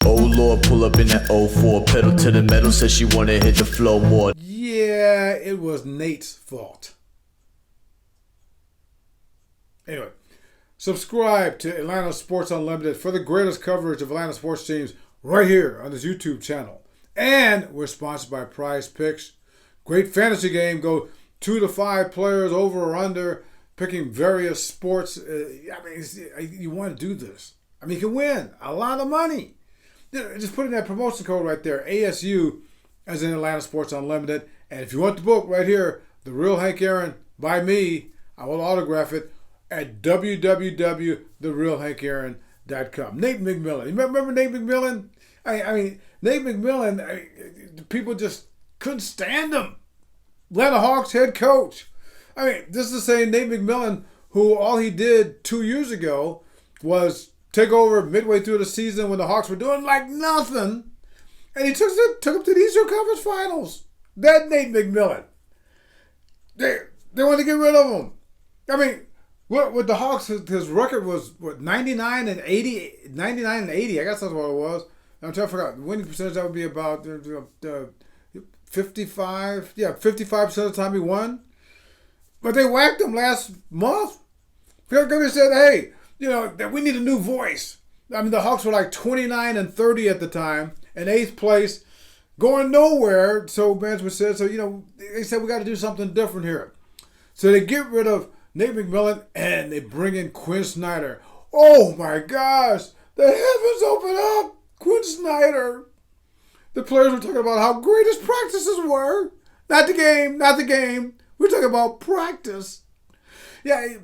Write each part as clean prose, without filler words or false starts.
Oh Lord, pull up in that '04, pedal to the metal, says she wanna hit the flow more. Yeah, it was Nate's fault. Anyway, subscribe to Atlanta Sports Unlimited for the greatest coverage of Atlanta sports teams right here on this YouTube channel. And we're sponsored by Prize Picks. Great fantasy game. Go 2 to 5 players over or under, picking various sports. You want to do this. You can win a lot of money. Just put in that promotion code right there, ASU, as in Atlanta Sports Unlimited. And if you want the book right here, The Real Hank Aaron by me, I will autograph it at www.therealhankaaron.com. Nate McMillan. You remember Nate McMillan? Nate McMillan, people just couldn't stand him. Atlanta Hawks head coach. This is the same Nate McMillan who all he did 2 years ago was take over midway through the season when the Hawks were doing like nothing, and he took them to the Eastern Conference Finals. That Nate McMillan. They wanted to get rid of him. With the Hawks, his record was 99 and 80. 99 and 80. I guess that's what it was. I'm trying to figure out the winning percentage. That would be about 55. Yeah, 55% of the time he won. But they whacked him last month. They said, "Hey, that we need a new voice." The Hawks were like 29 and 30 at the time, in 8th place, going nowhere. So management said, they said we got to do something different here. So they get rid of Nate McMillan and they bring in Quin Snyder. Oh my gosh, the heavens open up. Quin Snyder. The players were talking about how great his practices were. Not the game. We're talking about practice. Yeah,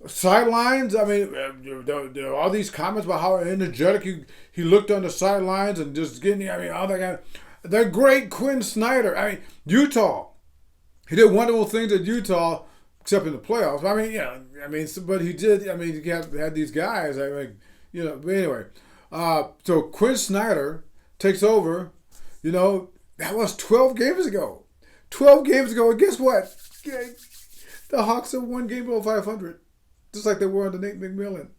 sidelines. All these comments about how energetic he looked on the sidelines and just getting, all that kind of. The great Quin Snyder. Utah. He did wonderful things at Utah, except in the playoffs. But he did. He had these guys. But anyway. So Quin Snyder takes over. That was 12 games ago. 12 games ago, and guess what? The Hawks are 1 game below 500, just like they were under Nate McMillan.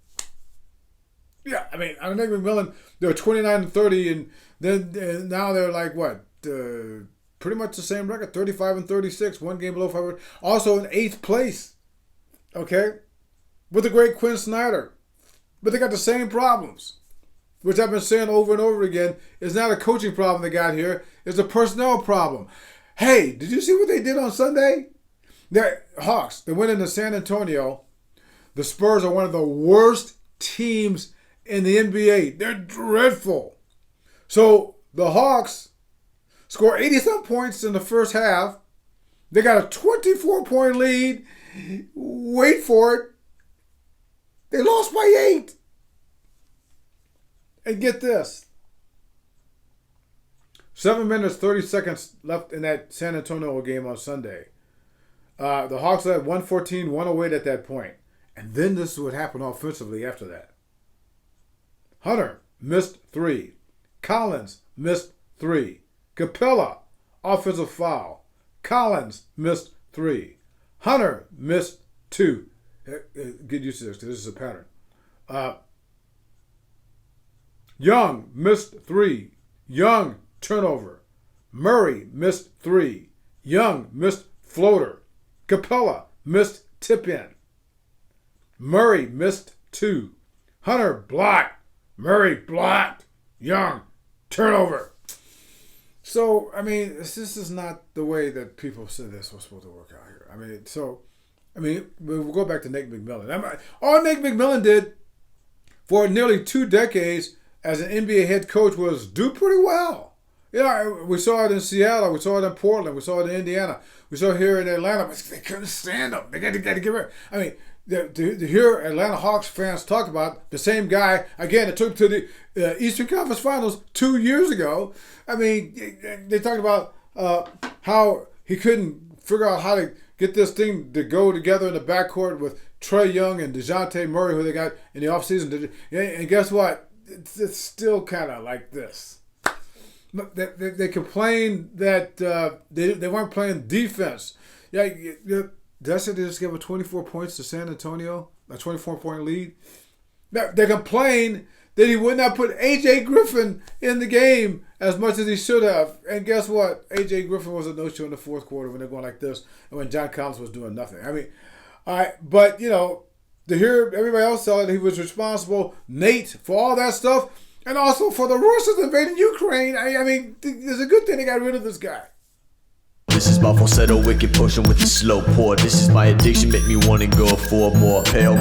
Yeah, under Nate McMillan, they were 29 and 30, and then now they're like what? Pretty much the same record, 35 and 36, 1 game below 500. Also in 8th place, okay, with the great Quin Snyder. But they got the same problems, which I've been saying over and over again. It's not a coaching problem they got here. It's a personnel problem. Hey, did you see what they did on Sunday? The Hawks, they went into San Antonio. The Spurs are one of the worst teams in the NBA. They're dreadful. So the Hawks score 80-some points in the first half. They got a 24-point lead. Wait for it. They lost by 8. And get this. 7 minutes, 30 seconds left in that San Antonio game on Sunday. The Hawks led 114-108 at that point. And then this is what happened offensively after that. Hunter missed 3. Collins missed 3. Capella, offensive foul. Collins missed 3. Hunter missed 2. Get used to this because this is a pattern. Young missed 3. Young turnover. Murray missed 3. Young missed floater. Capella missed tip in. Murray missed 2. Hunter blocked. Murray blocked. Young turnover. So, this is not the way that people said this was supposed to work out here. We'll go back to Nate McMillan. All Nate McMillan did for nearly 2 decades as an NBA head coach was do pretty well. We saw it in Seattle. We saw it in Portland. We saw it in Indiana. We saw it here in Atlanta. But they couldn't stand him. They got to get rid of him. To hear Atlanta Hawks fans talk about the same guy, again, it took to the Eastern Conference Finals 2 years ago. They talked about how he couldn't figure out how to get this thing to go together in the backcourt with Trae Young and DeJounte Murray, who they got in the offseason. And guess what? It's still kind of like this. They complained that they weren't playing defense. Did I say they just gave a 24 points to San Antonio? A 24-point lead? They complained that he would not put A.J. Griffin in the game as much as he should have. And guess what? A.J. Griffin was a no-show in the fourth quarter when they're going like this and when John Collins was doing nothing. I mean, but, to hear everybody else tell it, he was responsible, Nate, for all that stuff, and also for the Russians invading Ukraine. I mean, it's a good thing they got rid of this guy. This is my falsetto, wicked potion with the slow pour. This is my addiction, make me wanna go for more. Pale